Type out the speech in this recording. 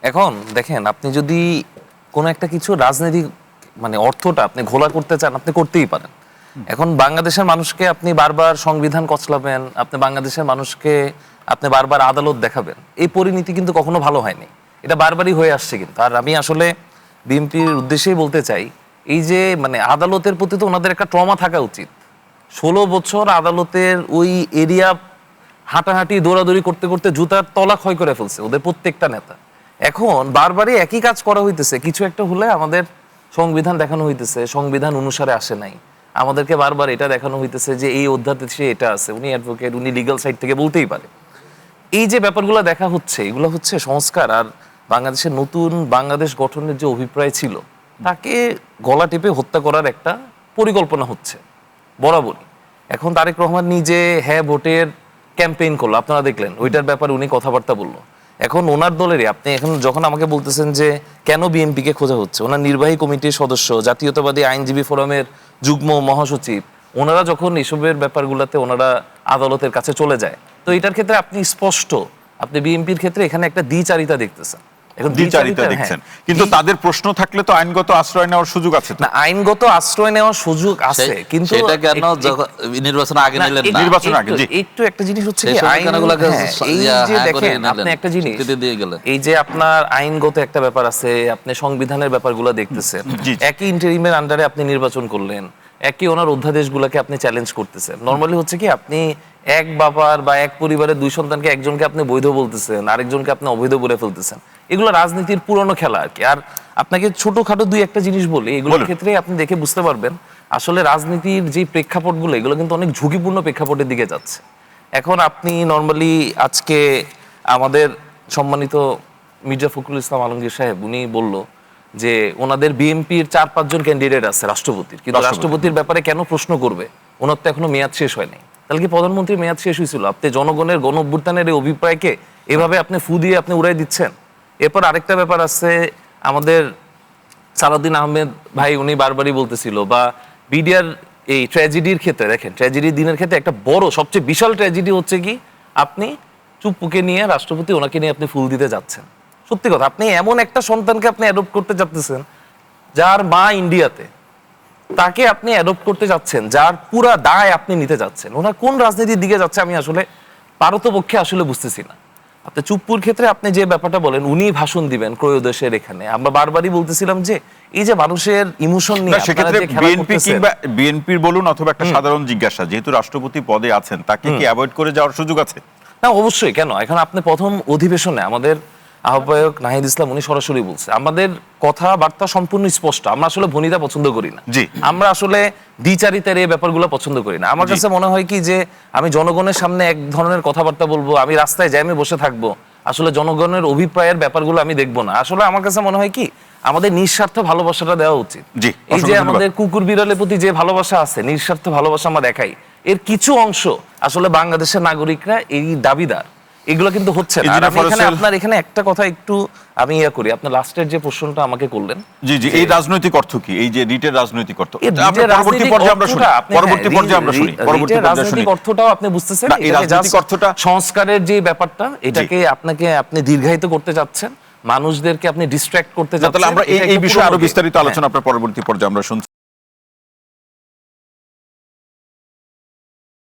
এখন দেখেন, আপনি যদি কোনো একটা কিছু রাজনৈতিক মানে অর্থটা আপনি ঘোলা করতে চান, আপনি করতেই পারেন। এখন বাংলাদেশের মানুষকে আপনি বারবার সংবিধান কচলাবেন, আপনি বাংলাদেশের মানুষকে আপনি বারবার আদালত দেখাবেন, এই পরিণতি কিন্তু কখনো ভালো হয়নি। এটা বারবারই হয়ে আসছে কিন্তু। আর আমি আসলে বিএনপির উদ্দেশ্যেই বলতে চাই, এই যে মানে আদালতের প্রতি তো ওনাদের একটা ট্রমা থাকা উচিত। 16 বছর আদালতের ওই এরিয়া হাঁটাহাঁটি দৌড়াদৌড়ি করতে করতে জুতার তলা ক্ষয় করে ফেলছে ওদের প্রত্যেকটা নেতা। এখন বারবারই একই কাজ করা হইতেছে, কিছু একটা হলে আমাদের সংবিধান দেখানো হইতেছে, সংবিধান অনুসারে আসে নাই। আমাদেরকে বারবার এটা দেখানো হইতেছে যে এই অধ্যাদেশে এটা আছে, উনি অ্যাডভোকেট, উনি লিগ্যাল সাইড থেকে বলতেই পারে। এই যে ব্যাপারগুলো দেখা হচ্ছে, এগুলো হচ্ছে সংস্কার আর বাংলাদেশের নতুন বাংলাদেশ গঠনের যে অভিপ্রায় ছিল তাকে গলা টিপে হত্যা করার একটা পরিকল্পনা হচ্ছে বরাবরই। এখন তারেক রহমান নিজে হ্যাঁ ভোটের ক্যাম্পেইন করলো, আপনারা দেখলেন, ওইটার ব্যাপারে উনি কথাবার্তা বললো। এখন ওনার দলেরই আপনি এখন যখন আমাকে বলতেছেন যে কেন বিএনপিকে খোঁজা হচ্ছে, ওনার নির্বাহী কমিটির সদস্য, জাতীয়তাবাদী আইনজীবী ফোরামের যুগ্ম মহাসচিব, ওনারা যখন এসবের ব্যাপারগুলোতে ওনারা আদালতের কাছে চলে যায়, তো এটার ক্ষেত্রে আপনি স্পষ্ট আপনি বিএনপির ক্ষেত্রে এখানে একটা দ্বিচারিতা দেখতেছেন। এখন দ্বিচারিতা দেখছেন, কিন্তু তাদের প্রশ্ন থাকলে তো আইনগত আশ্রয় নেওয়ার সুযোগ আছে। না, আইনগত আশ্রয় নেওয়ার সুযোগ আছে, কিন্তু সেটা কেন নির্বাচন আগে নিলেন না? নির্বাচন আগে একটু একটা জিনিস হচ্ছে কি, এই যে দেখেন আপনি একটা জিনিস, এই যে আপনার আইনগত একটা ব্যাপার আছে, আপনি সংবিধানের ব্যাপারগুলো দেখতেছেন, একই ইন্টারিমের আন্ডারে আপনি নির্বাচন করলেন, একই ওনার অধ্যাদেশগুলোকে আপনি চ্যালেঞ্জ করতেছেন। নরমালি হচ্ছে কি, আপনি এক বাবার বা এক পরিবারের দুই সন্তানকে একজনকে আপনি বৈধ বলতেছেন, আরেকজনকে আপনি অবৈধ বলে ফেলতেছেন। এগুলো রাজনীতির পুরনো খেলা আর কি। আর আপনাকে ছোটখাটো দুই একটা জিনিস বলি, এগুলোর ক্ষেত্রে আপনি দেখে বুঝতে পারবেন আসলে রাজনীতির যে প্রেক্ষাপটগুলো, এগুলো কিন্তু অনেক ঝুঁকিপূর্ণ প্রেক্ষাপটের দিকে যাচ্ছে। এখন আপনি নরমালি আজকে আমাদের সম্মানিত মির্জা ফখরুল ইসলাম আলমগীর সাহেব উনি বলল যে ওনাদের বিএনপির 4-5 জন ক্যান্ডিডেট আছে রাষ্ট্রপতির, কিন্তু রাষ্ট্রপতির ব্যাপারে কেন প্রশ্ন করবে, ওনার তো এখনো মেয়াদ শেষ হয়নি। তাহলে কি প্রধানমন্ত্রীর মেয়াদ শেষ হয়েছিল? আপনি জনগণের গণ অভ্যুত্থানের এই অভিপ্রায়কে এভাবে আপনি ফু দিয়ে আপনি উড়াই দিচ্ছেন। এরপর আরেকটা ব্যাপার আছে, আমাদের সালাউদ্দিন আহমেদ ভাই উনি বারবারই বলতেছিল, বা বিডিআর এই ট্র্যাজেডির ক্ষেত্রে দেখেন, ট্র্যাজেডির দিনের ক্ষেত্রে একটা বড় সবচেয়ে বিশাল ট্র্যাজেডি হচ্ছে কি, আপনি চুপ্পুকে নিয়ে রাষ্ট্রপতি ওনাকে নিয়ে আপনি ফুল দিতে যাচ্ছেন। সত্যি কথা, আপনি এমন একটা সন্তানকে আপনি অ্যাডপ্ট করতে যাচ্ছেন যার মা ইন্ডিয়াতে, তাকে আপনি অ্যাডপ্ট করতে যাচ্ছেন, যার পুরা দায় আপনি নিতে যাচ্ছেন। ওনার কোন রাজনীতির দিকে যাচ্ছে আমি আসলে পারতপক্ষে আসলে বুঝতেছি না। আপনি চুপ্পুর ক্ষেত্রে আপনি যে ব্যাপারটা বলেন, উনি ভাষণ দিবেন ত্রয়োদশের, এখানে আমরা বারবারই বলতেছিলাম যে এই যে মানুষের ইমোশন নিয়ে সেক্ষেত্রে বিএনপির বলুন অথবা একটা সাধারণ জিজ্ঞাসা, যেহেতু রাষ্ট্রপতি পদে আছেন, তাকে কি অ্যাভয়েড করে যাওয়ার সুযোগ আছে? না, অবশ্যই। কেন? এখন আপনি প্রথম অধিবেশনে আমাদের আহ্বায়ক নাহিদ ইসলাম উনি সরাসরি বলছে, আমাদের কথাবার্তা সম্পূর্ণ স্পষ্ট, আমরা আসলে ভনিতা পছন্দ করি না, আমরা আসলে দ্বিচারিতার এই ব্যাপারগুলো পছন্দ করি না। আমার কাছে মনে হয় কি যে আমি জনগণের সামনে এক ধরনের কথাবার্তা বলবো, আমি রাস্তায় জ্যামে বসে থাকবো, আসলে জনগণের অভিপ্রায়ের ব্যাপারগুলো আমি দেখবো না। আসলে আমার কাছে মনে হয় কি, আমাদের নিঃস্বার্থ ভালোবাসাটা দেওয়া উচিত। এই যে আমাদের কুকুর বিড়ালের প্রতি যে ভালোবাসা আছে, নিঃস্বার্থ ভালোবাসা আমরা দেখাই, এর কিছু অংশ আসলে বাংলাদেশের নাগরিকরা এই দাবিদার, এগুলো কিন্তু হচ্ছে না। আর আমি এখানে আপনার এখানে একটা কথা একটু আমি করি, আপনার লাস্টের যে প্রশ্নটা আমাকে করলেন, জি জি, এই রাজনৈতিক অর্থ কি, এই যে রিটের রাজনৈতিক অর্থ, পরবর্তী পর্যায়ে আমরা শুনি, পরবর্তী পর্যায়ে আমরা শুনি, পরবর্তী পর্যায়ে শুনি অর্থটাও আপনি বুঝতেছেন, এই রাজনৈতিক অর্থটা সংস্কারের যে ব্যাপারটা, এটাকে আপনাকে আপনি দীর্ঘায়িত করতে যাচ্ছেন, মানুষদেরকে আপনি ডিস্ট্রাক্ট করতে যাচ্ছেন। তাহলে আমরা এই বিষয়ে আরো বিস্তারিত আলোচনা আপনার পরবর্তী পর্যায়ে আমরা শুনছি।